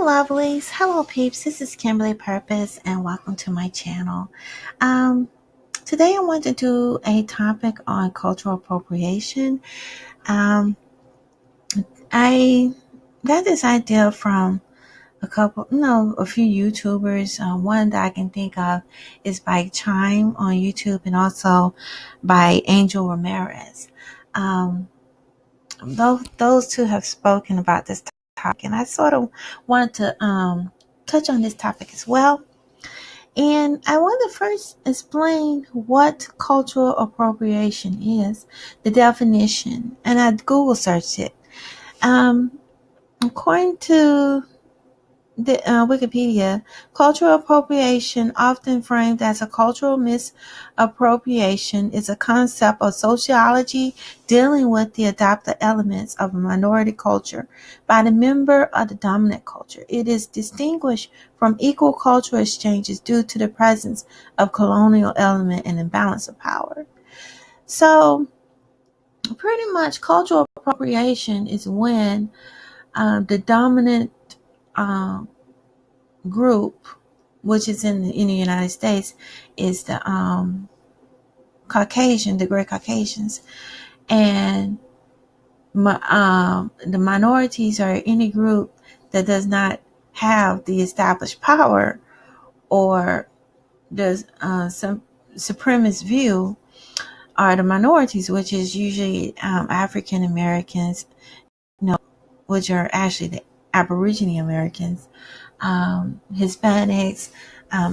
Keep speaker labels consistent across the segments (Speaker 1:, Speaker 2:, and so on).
Speaker 1: Hello, lovelies. Hello, peeps. This is Kimberly Purpose, and welcome to my channel. Um, Today, I want to do a topic on cultural appropriation. Um, I got this idea from a few YouTubers. One that I can think of is by Chime on YouTube, and also by Angel Ramirez. Um, those two have spoken about this topic, and I sort of wanted to touch on this topic as well. And I want to first explain what cultural appropriation is, the definition, and I Google searched it. Um, According to the Wikipedia, cultural appropriation, often framed as a cultural misappropriation, is a concept of sociology dealing with the adopted elements of a minority culture by the member of the dominant culture. It is distinguished from equal cultural exchanges due to the presence of colonial element and imbalance of power. So, pretty much, cultural appropriation is when the dominant um, group, which is in the United States, is the the Great Caucasians, and the minorities are any group that does not have the established power or the some supremacist view are the minorities, which is usually African Americans, which are actually the Aboriginal Americans, Hispanics,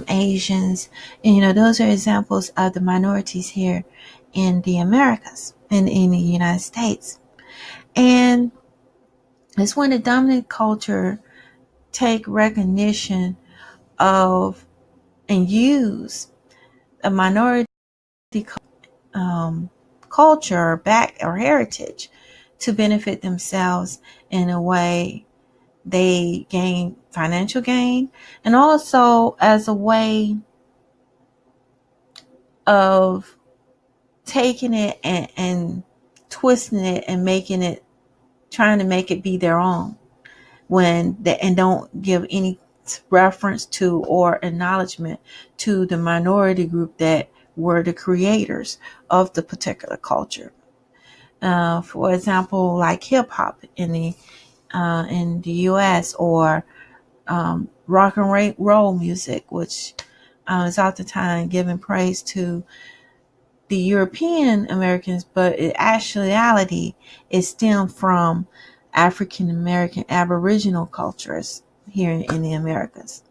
Speaker 1: Asians, and those are examples of the minorities here in the Americas, in the United States. And it's when the dominant culture take recognition of and use a minority culture or heritage to benefit themselves in a way they gain financial gain, and also as a way of taking it and twisting it and trying to make it be their own, and don't give any reference to or acknowledgement to the minority group that were the creators of the particular culture. For example, like hip hop in the U.S., or rock and roll music, which is oftentimes giving praise to the European Americans, but in actuality, it stemmed from African American Aboriginal cultures here in the Americas.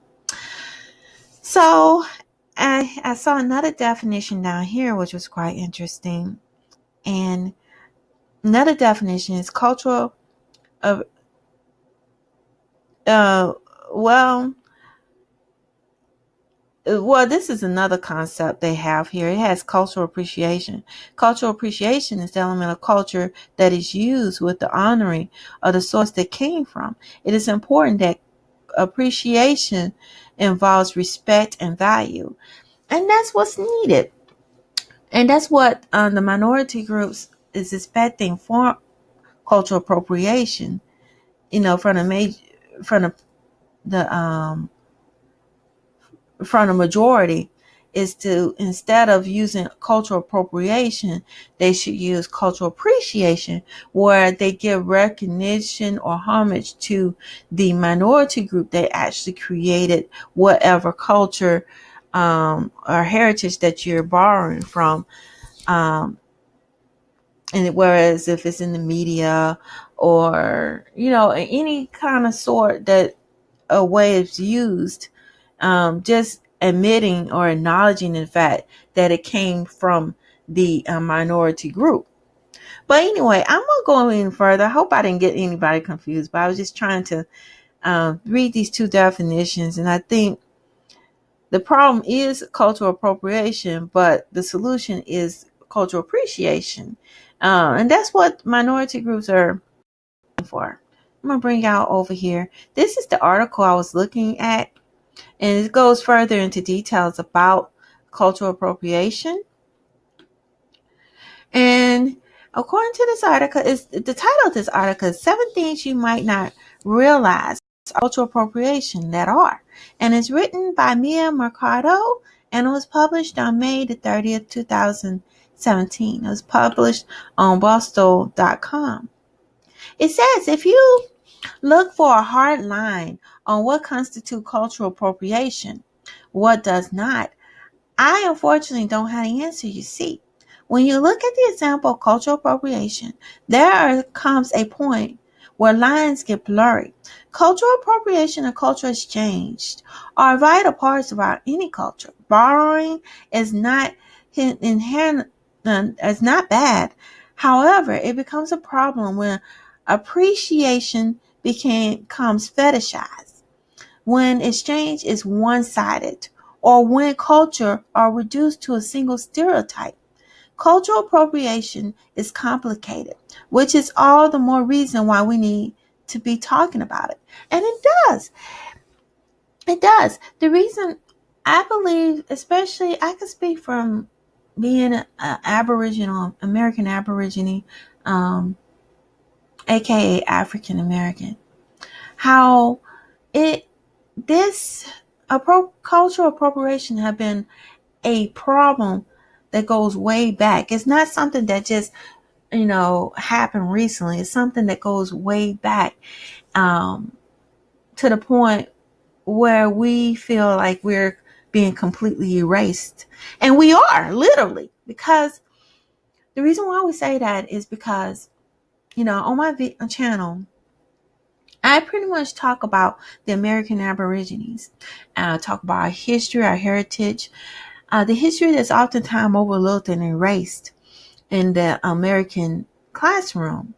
Speaker 1: So I saw another definition down here, which was quite interesting. And another definition is cultural of, uh, well, this is another concept they have here. It has cultural appreciation. Cultural appreciation is the element of culture that is used with the honoring of the source that came from. It is important that appreciation involves respect and value. And that's what's needed. And that's what the minority groups is expecting for cultural appropriation, from the from the majority, is to, instead of using cultural appropriation, they should use cultural appreciation, where they give recognition or homage to the minority group that actually created whatever culture or heritage that you're borrowing from. And whereas if it's in the media, or any kind of sort that a way is used, just admitting or acknowledging the fact that it came from the minority group. But anyway, I'm not going any further. I hope I didn't get anybody confused, but I was just trying to read these two definitions, and I think the problem is cultural appropriation, but the solution is cultural appreciation. And that's what minority groups are looking for. I'm going to bring y'all over here. This is the article I was looking at, and it goes further into details about cultural appropriation. And according to this article, is the title of this article is 7 Things You Might Not Realize Cultural Appropriation that are. And it's written by Mia Mercado, and it was published on May the 30th, 2017. It was published on Boston.com. It says, if you look for a hard line on what constitutes cultural appropriation, what does not, I unfortunately don't have the answer. You see, when you look at the example of cultural appropriation, comes a point where lines get blurry. Cultural appropriation and cultural exchange are vital parts of any culture. Borrowing is not inherent, is not bad. However, it becomes a problem when appreciation becomes fetishized, when exchange is one-sided, or when culture are reduced to a single stereotype. Cultural appropriation is complicated, which is all the more reason why we need to be talking about it. And it does. It does. The reason I believe, especially I can speak from being an Aboriginal, American Aborigine, aka African American, how it this cultural appropriation have been a problem that goes way back. It's not something that just happened recently. It's something that goes way back, to the point where we feel like we're being completely erased, and we are literally, because the reason why we say that is because on my channel I pretty much talk about the American Aborigines. Talk about our history, our heritage, the history that's oftentimes overlooked and erased in the American classroom,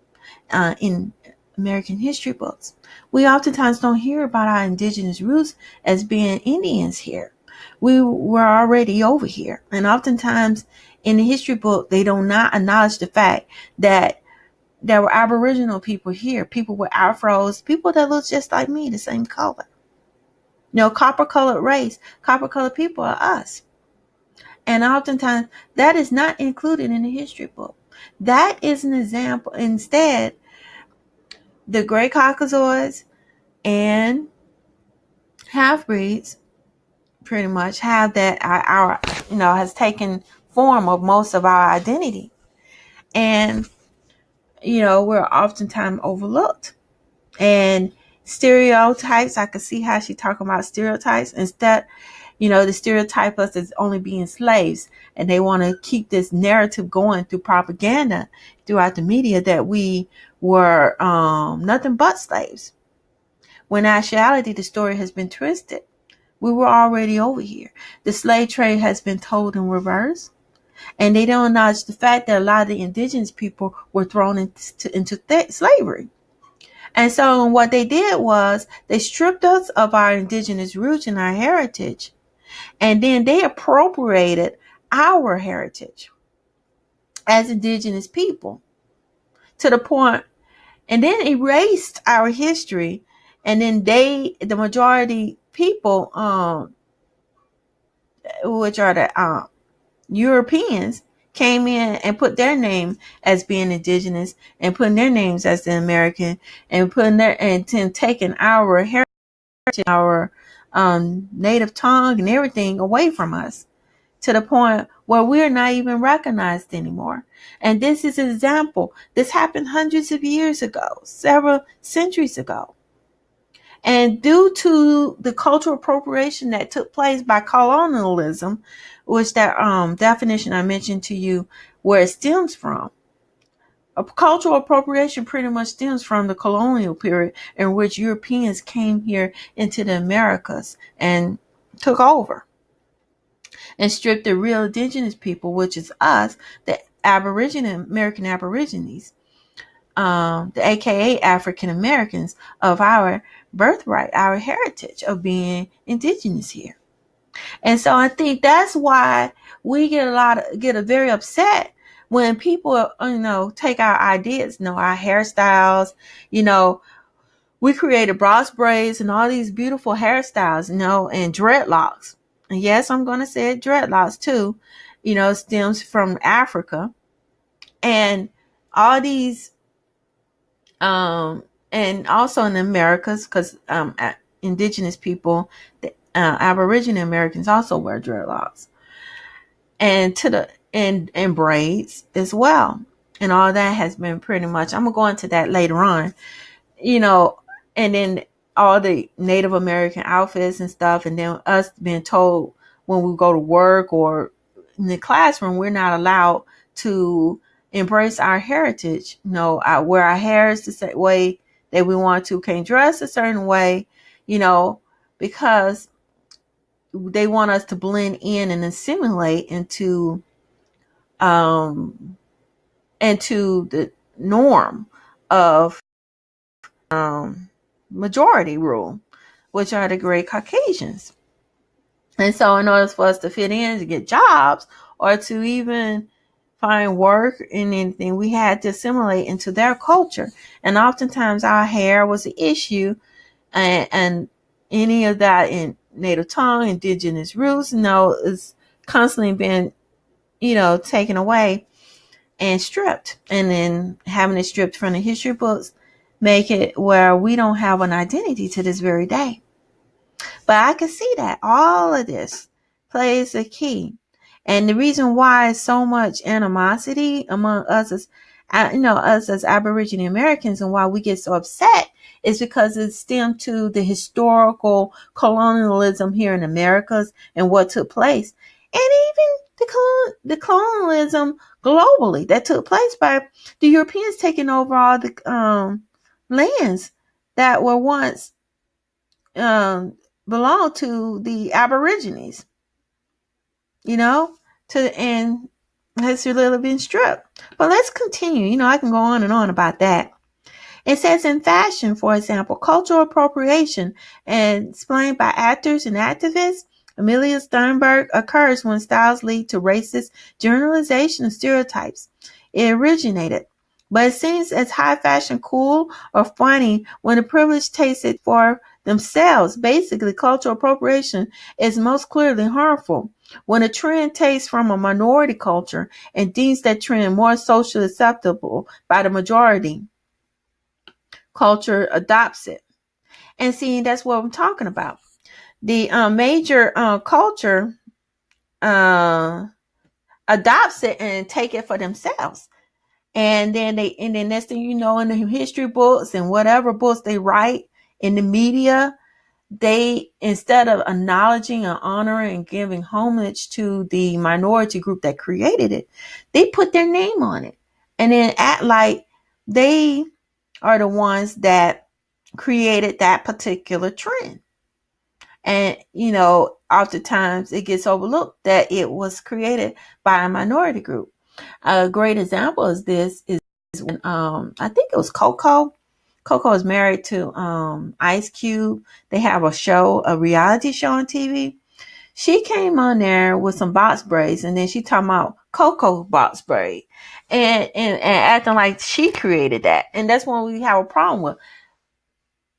Speaker 1: in American history books. We oftentimes don't hear about our indigenous roots as being Indians here. We were already over here. And oftentimes in the history book, they do not acknowledge the fact that there were Aboriginal people here, people with afros, people that look just like me, the same color. Copper colored race, copper colored people are us. And oftentimes that is not included in the history book. That is an example. Instead, the gray Caucasoids and half-breeds pretty much have that our has taken form of most of our identity. And, we're oftentimes overlooked. And stereotypes, I could see how she talking about stereotypes. Instead, the stereotype us as only being slaves, and they want to keep this narrative going through propaganda throughout the media that we were nothing but slaves. When in actuality, the story has been twisted. We were already over here. The slave trade has been told in reverse. And they don't acknowledge the fact that a lot of the indigenous people were thrown into slavery. And so what they did was they stripped us of our indigenous roots and our heritage. And then they appropriated our heritage as indigenous people to the point, and then erased our history. And then the majority people, which are the Europeans, came in and put their name as being indigenous and putting their names as the American, and taking our heritage, our native tongue and everything away from us, to the point where we're not even recognized anymore. And this is an example. This happened hundreds of years ago, several centuries ago. And due to the cultural appropriation that took place by colonialism, which that definition I mentioned to you, where it stems from, cultural appropriation pretty much stems from the colonial period in which Europeans came here into the Americas and took over and stripped the real indigenous people, which is us, the American Aborigines, the AKA African Americans, of our birthright, our heritage of being indigenous here. And so I think that's why we get very upset when people, take our ideas, our hairstyles, we created bras braids and all these beautiful hairstyles, and dreadlocks. And yes, I'm going to say it, dreadlocks too, stems from Africa. And all these and also in the Americas, because indigenous people, the Aboriginal Americans also wear dreadlocks, and to the and braids as well. And all that has been pretty much, I'm gonna go into that later on, you know, and then all the Native American outfits and stuff, and then us being told when we go to work or in the classroom, we're not allowed to embrace our heritage. Wear our hair is the same way that we want to, can't dress a certain way, because they want us to blend in and assimilate um, into the norm of majority rule, which are the great Caucasians. And so in order for us to fit in, to get jobs, or to even find work in anything, we had to assimilate into their culture. And oftentimes our hair was an issue, and any of that in native tongue, indigenous roots, is constantly being, taken away and stripped. And then having it stripped from the history books make it where we don't have an identity to this very day. But I can see that all of this plays a key. And the reason why so much animosity among us as Aboriginal Americans, and why we get so upset, is because it stemmed to the historical colonialism here in Americas and what took place. And even the colonialism globally that took place by the Europeans taking over all the lands that were once um, belong to the Aborigines, you know, and has really been stripped. But let's continue. I can go on and on about that. It says in fashion, for example, cultural appropriation, and explained by actors and activists, Amelia Sternberg, occurs when styles lead to racist generalization of stereotypes. It originated, but it seems as high fashion cool or funny when the privileged taste it for themselves. Basically, cultural appropriation is most clearly harmful when a trend takes from a minority culture and deems that trend more socially acceptable by the majority culture adopts it. And see, that's what I'm talking about. The major culture adopts it and take it for themselves. And then next thing you know, in the history books and whatever books they write in the media, they, instead of acknowledging and honoring and giving homage to the minority group that created it, they put their name on it and then act like they are the ones that created that particular trend. And, oftentimes it gets overlooked that it was created by a minority group. A great example of this is when, I think it was Coco. Coco is married to Ice Cube. They have a reality show on TV. She came on there with some box braids, and then she talking about Coco box braid and acting like she created that. And that's when we have a problem with.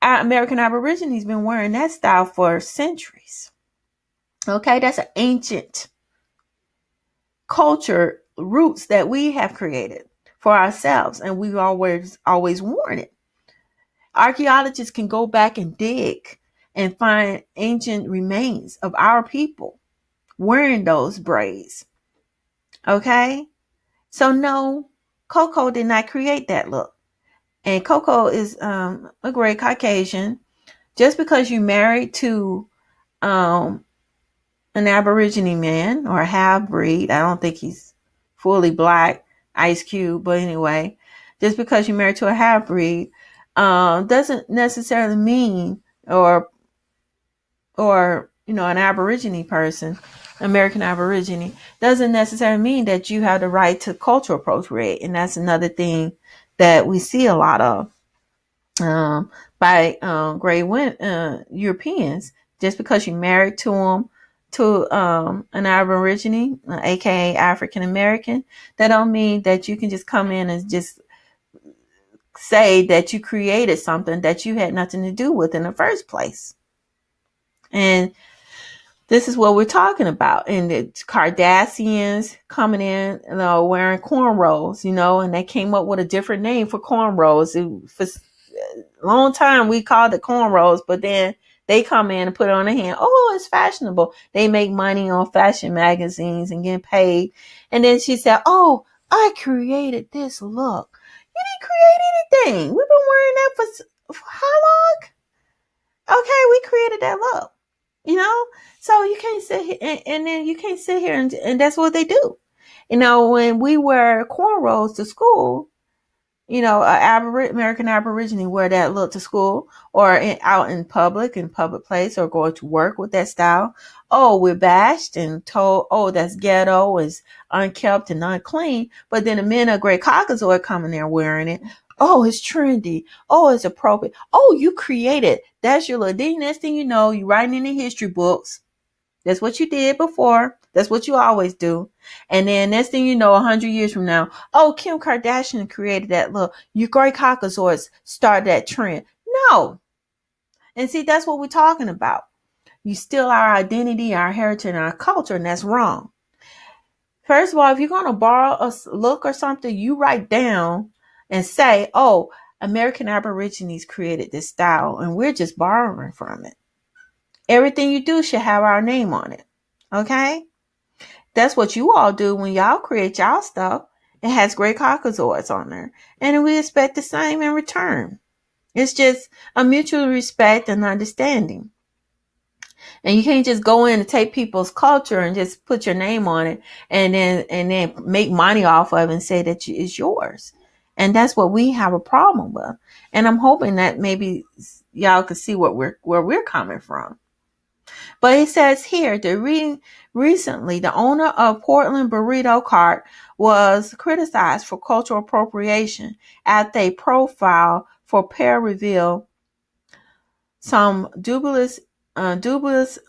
Speaker 1: Our American Aborigines been wearing that style for centuries. Okay, that's an ancient culture roots that we have created for ourselves, and we've always worn it. Archaeologists can go back and dig and find ancient remains of our people wearing those braids. Okay, so no, Coco did not create that look, and Coco is a great Caucasian. Just because you married to um, an Aborigine man or a half breed. I don't think he's fully black, Ice Cube, but anyway, just because you're married to a half breed doesn't necessarily mean, or an Aborigine person, American Aborigine, doesn't necessarily mean that you have the right to cultural appropriate. And that's another thing that we see a lot of by great Europeans. Just because you're married to them, to an Aborigine, aka African American, that don't mean that you can just come in and just say that you created something that you had nothing to do with in the first place. And this is what we're talking about. And the Kardashians coming in, wearing cornrows, and they came up with a different name for cornrows.
Speaker 2: long time we called it cornrows, but then they come in and put it on their hand. Oh, it's fashionable. They make money on fashion magazines and get paid. And then she said, oh, I created this look. You didn't create anything. We've been wearing that for how long? Okay, we created that look. So you can't sit here and then you can't sit here and that's what they do. When we wear cornrows to school, American Aborigine wear that look to school or out in public place, or going to work with that style. Oh, we're bashed and told, oh, that's ghetto, is unkept and unclean. But then the men of Great Caucasoid coming there wearing it. Oh, it's trendy. Oh, it's appropriate. Oh, you created. That's your look. Then next thing you know, you writing in the history books. That's what you did before. That's what you always do. And then next thing you know, 100 years from now, oh, Kim Kardashian created that look. You Great Caucasoids started that trend. No. And see, that's what we're talking about. You steal our identity, our heritage, and our culture, and that's wrong. First of all, if you're going to borrow a look or something, you write down and say, oh, American Aborigines created this style, and we're just borrowing from it. Everything you do should have our name on it. Okay? That's what you all do when y'all create y'all stuff. It has Great Caucasoids on there. And we expect the same in return. It's just a mutual respect and understanding. And you can't just go in and take people's culture and just put your name on it and then make money off of it and say that it's yours. And that's what we have a problem with. And I'm hoping that maybe y'all can see where we're coming from. But it says here that recently the owner of Portland Burrito Cart was criticized for cultural appropriation after a profile for Pear revealed some dubious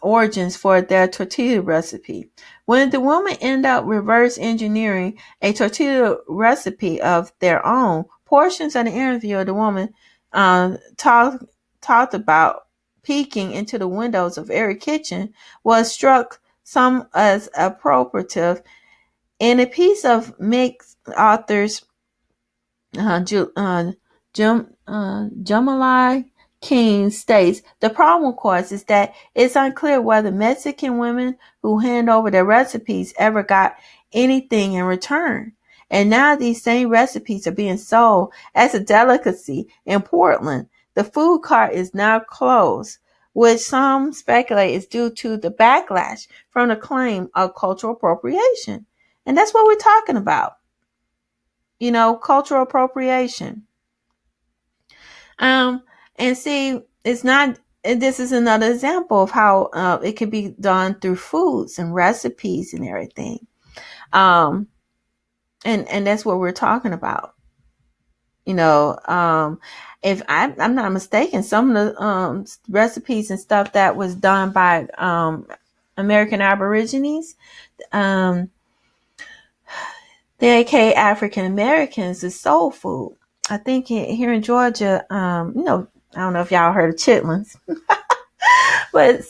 Speaker 2: origins for their tortilla recipe. When the woman ended up reverse engineering a tortilla recipe of their own, portions of the interview of the woman talked about peeking into the windows of every kitchen was struck some as appropriative. In a piece of mixed authors, Jamalai King states, the problem, of course, is that it's unclear whether Mexican women who hand over their recipes ever got anything in return. And now these same recipes are being sold as a delicacy in Portland. The food cart is now closed, which some speculate is due to the backlash from the claim of cultural appropriation. And that's what we're talking about. Cultural appropriation. And see, it's not, this is another example of how it can be done through foods and recipes and everything. And that's what we're talking about. If I'm not mistaken, some of the recipes and stuff that was done by American Aborigines, the aka African Americans, is soul food. I think here in Georgia, I don't know if y'all heard of chitlins, but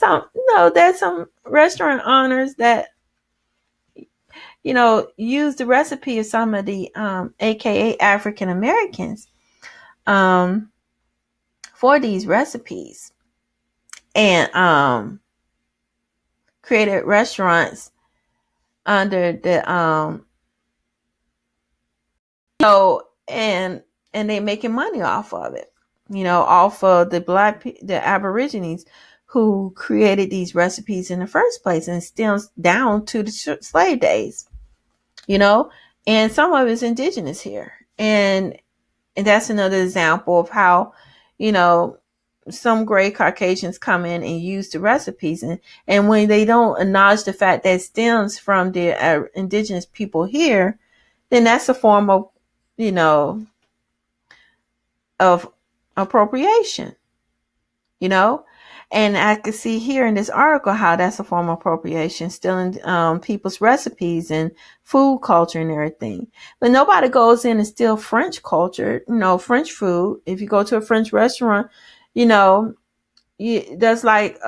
Speaker 2: there's some restaurant owners that, use the recipe of some of the, AKA African Americans, for these recipes, and, created restaurants under the, and they making money off of it, off of the Aborigines who created these recipes in the first place, and still down to the slave days, and some of it's indigenous here. And that's another example of how, some gray Caucasians come in and use the recipes. And when they don't acknowledge the fact that it stems from the indigenous people here, then that's a form of, of appropriation, and I can see here in this article how that's a form of appropriation, stealing people's recipes and food culture and everything. But nobody goes in and steal French culture, French food. If you go to a French restaurant, there's like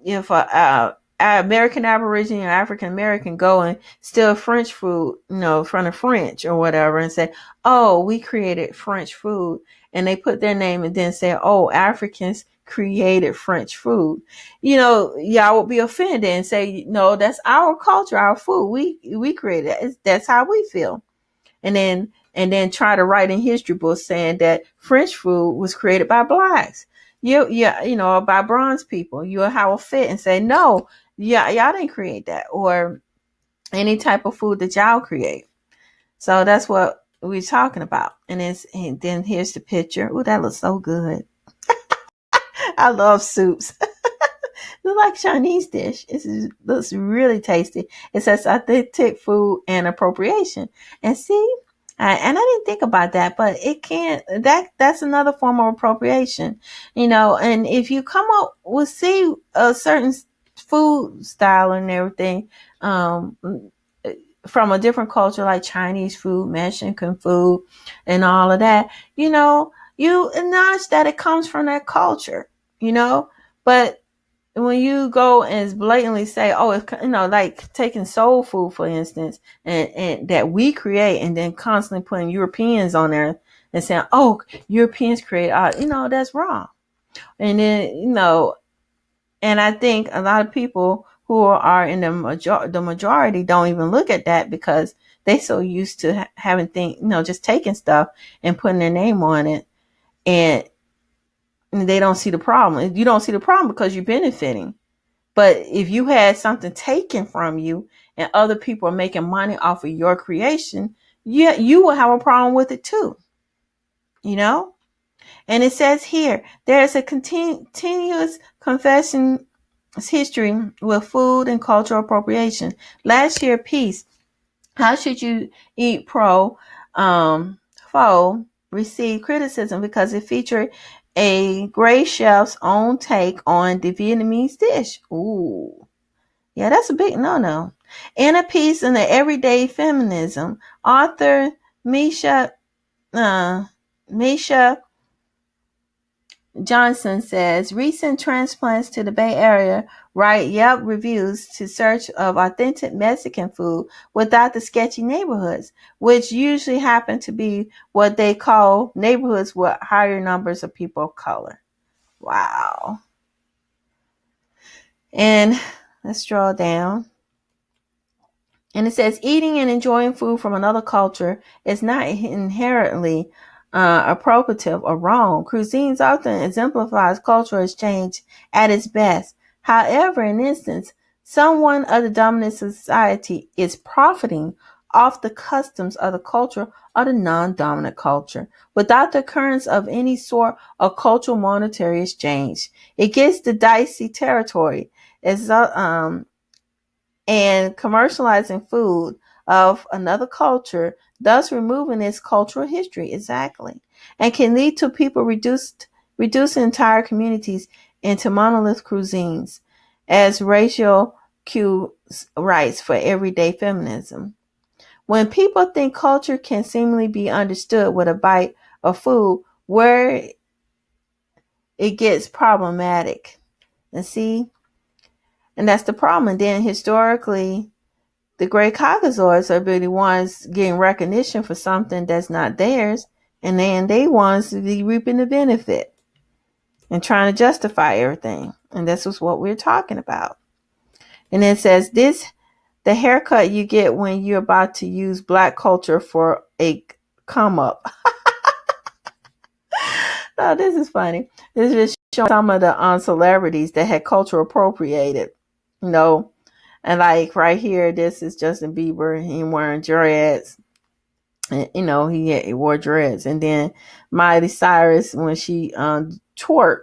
Speaker 2: if a American Aborigine or African American go and steal French food, from the French or whatever, and say, "Oh, we created French food," and they put their name and then say, "Oh, Africans created French food," y'all would be offended and say, "No, that's our culture, our food. We created it. That's how we feel." And then try to write in history books saying that French food was created by blacks. By bronze people. You'll have a fit and say, "No, yeah, y'all didn't create that," or any type of food that y'all create. So that's what we're talking about. And then here's the picture. Oh, that looks so good. I love soups. It's like Chinese dish. Looks really tasty. It says authentic food and appropriation. And see, and I didn't think about that, but it can't. That's another form of appropriation, And if you come up with a certain food style and everything, from a different culture like Chinese food, Mexican food, and all of that, you acknowledge that it comes from that culture, But when you go and blatantly say, "Oh, it's," like taking soul food, for instance, and that we create, and then constantly putting Europeans on there and saying, "Oh, Europeans create art," that's wrong. And then, and I think a lot of people who are in the majority don't even look at that because they so used to having things, just taking stuff and putting their name on it, and they don't see the problem. You don't see the problem because you're benefiting. But if you had something taken from you and other people are making money off of your creation, yeah, you will have a problem with it too. And it says here, there's a continuous confession history with food and cultural appropriation. Last year, piece, How Should You Eat Pho received criticism because it featured a gray chef's own take on the Vietnamese dish. Ooh. Yeah, that's a big no-no. In a piece in the Everyday Feminism, author Misha Johnson says recent transplants to the Bay Area write Yelp reviews to search of authentic Mexican food without the sketchy neighborhoods, which usually happen to be what they call neighborhoods with higher numbers of people of color. Wow. And let's draw down. And it says eating and enjoying food from another culture is not inherently appropriative or wrong. Cuisines often exemplifies cultural exchange at its best. However, in instance, someone of the dominant society is profiting off the customs of the culture of the non-dominant culture without the occurrence of any sort of cultural monetary exchange. It gets the dicey territory. It's and commercializing food of another culture, thus removing its cultural history. Exactly. And can lead to people reduce entire communities into monolith cuisines, as Rachel Q writes for Everyday Feminism. When people think culture can seemingly be understood with a bite of food, where it gets problematic. And see, and that's the problem. And then historically, the great Caucasoids are the ones getting recognition for something that's not theirs, and then they ones to be reaping the benefit and trying to justify everything. And this is what we're talking about. And it says the haircut you get when you're about to use black culture for a come up. Oh, this is funny. This is just showing some of the celebrities that had culture appropriated. And like right here, this is Justin Bieber. He wearing dreads. And, he wore dreads. And then Miley Cyrus, when she twerk,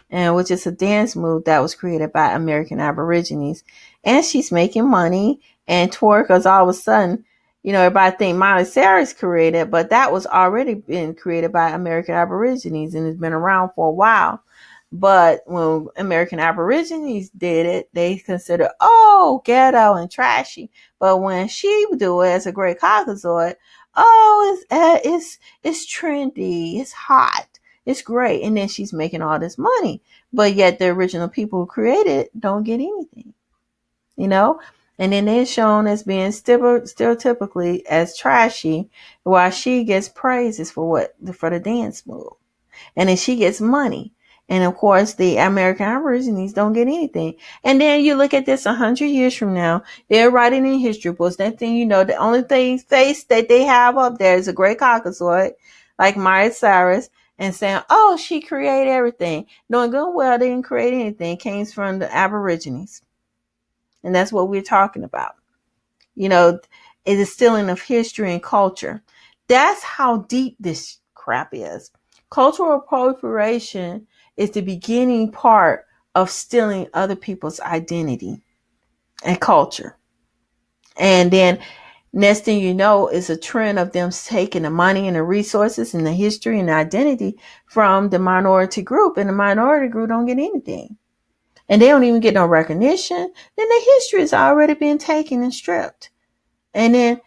Speaker 2: and which is a dance move that was created by American Aborigines. And she's making money. And twerk is all of a sudden, everybody think Miley Cyrus created, but that was already been created by American Aborigines and it's been around for a while. But when American Aborigines did it, they considered, oh, ghetto and trashy. But when she would do it as a great Caucasoid, oh, it's trendy, it's hot, it's great. And then she's making all this money. But yet the original people who created it don't get anything. you know, and then they're shown as being stereotypically as trashy, while she gets praises for for the dance move, and then she gets money. And of course, the American Aborigines don't get anything. And then you look at this 100 years from now, they're writing in history books. That thing, the only thing face that they have up there is a great Caucasoid, like Maya Cyrus, and saying, "Oh, she created everything," knowing good and well they didn't create anything. It came from the Aborigines, and that's what we're talking about. You know, it is stealing of history and culture. That's how deep this crap is. Cultural appropriation is the beginning part of stealing other people's identity and culture. And then next thing you know is a trend of them taking the money and the resources and the history and the identity from the minority group. And the minority group don't get anything. And they don't even get no recognition. Then the history is already being taken and stripped. And then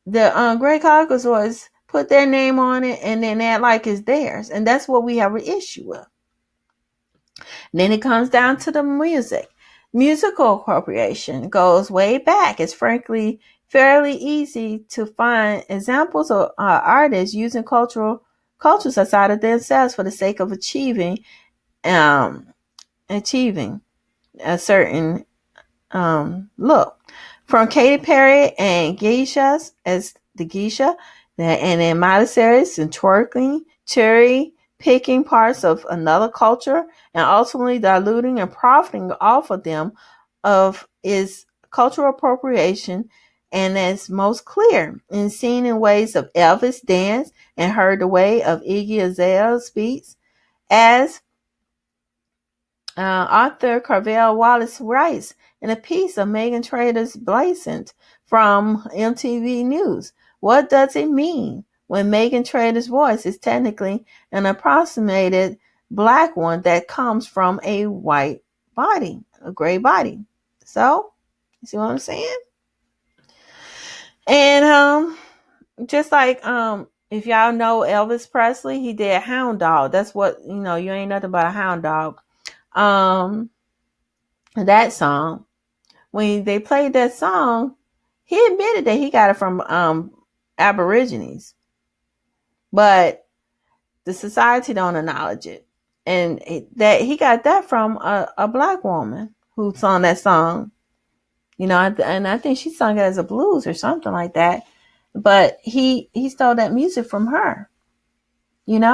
Speaker 2: the Great Caucasoids put their name on it and then act like it's theirs. And that's what we have an issue with. And then it comes down to the music. Musical appropriation goes way back. It's frankly fairly easy to find examples of artists using cultures outside of themselves for the sake of um, achieving a certain look. From Katy Perry and geishas as the geisha, and then monasteries and twerking, cherry picking parts of another culture, and ultimately diluting and profiting off of them of is cultural appropriation, and that's most clear and seen in ways of Elvis dance and heard the way of Iggy Azalea's speech as Arthur Carvel Wallace writes in a piece of Megan Trader's Blazant from MTV News. What does it mean when Megan Trader's voice is technically an approximated black one that comes from a white body, a gray body? So, you see what I'm saying? And just like if y'all know Elvis Presley, he did Hound Dog. That's what, you ain't nothing but a hound dog. That song, when they played that song, he admitted that he got it from Aborigines, but the society don't acknowledge it, and that he got that from a black woman who sung that song. And I think she sung it as a blues or something like that. But he stole that music from her. And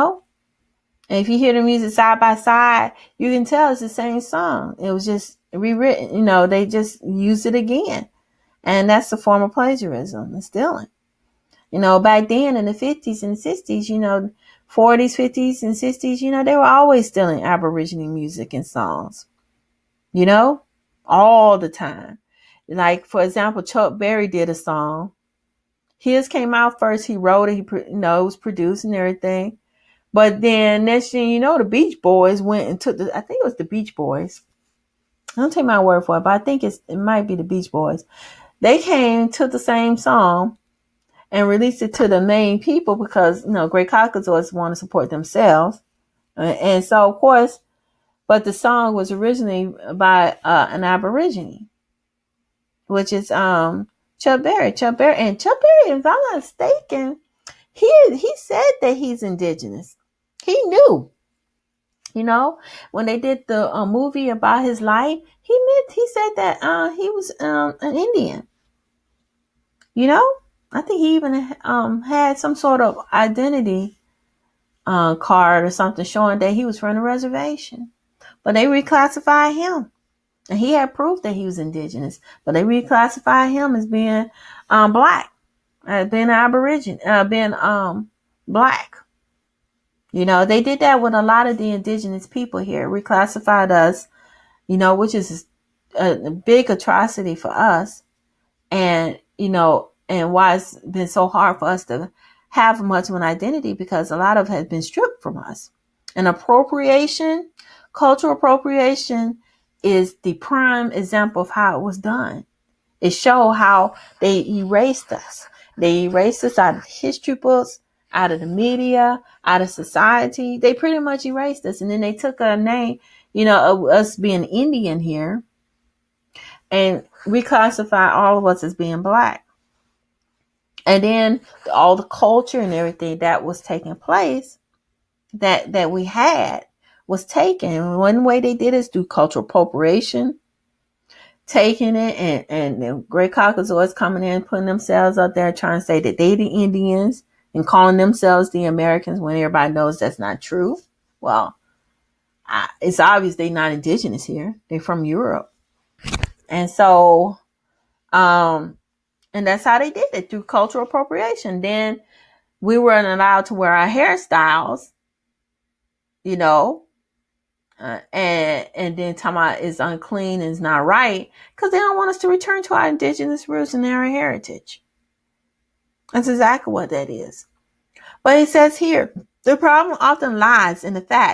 Speaker 2: if you hear the music side by side, you can tell it's the same song. It was just rewritten. They just used it again. And that's a form of plagiarism and stealing. Back then in the 50s and 60s, 40s, 50s, and 60s, they were always stealing Aboriginal music and songs, all the time. Like, for example, Chuck Berry did a song. His came out first. He wrote it. It was produced and everything. But then next thing you know, the Beach Boys went and took I think it was the Beach Boys. Don't take my word for it, but I think it might be the Beach Boys. They came, took the same song and released it to the main people because, Great Caucasoids want to support themselves. And so, of course, but the song was originally by an Aborigine, which is Chuck Berry. Chuck Berry, if I'm not mistaken, he said that he's indigenous. He knew. When they did the movie about his life, he said that he was an Indian. I think he even had some sort of identity card or something showing that he was from the reservation. But they reclassified him. And he had proof that he was indigenous. But they reclassified him as being black, being Aboriginal, being black. They did that with a lot of the indigenous people here. Reclassified us, which is a big atrocity for us. And, and why it's been so hard for us to have much of an identity, because a lot of it has been stripped from us. And cultural appropriation is the prime example of how it was done. It showed how they erased us. They erased us out of history books, out of the media, out of society. They pretty much erased us. And then they took a name, of us being Indian here, and reclassify all of us as being black. And then all the culture and everything that was taking place that we had was taken. One way they did is through cultural appropriation, taking it, and the great caucasoids coming in, putting themselves up there trying to say that they the Indians and calling themselves the Americans when everybody knows that's not true. Well, it's obvious they're not indigenous here. They're from Europe. And so, and that's how they did it, through cultural appropriation. Then we weren't allowed to wear our hairstyles, you know, and then talking about it's unclean and it's not right because they don't want us to return to our indigenous roots and our heritage. That's exactly what that is. But it says here, the problem often lies in the fact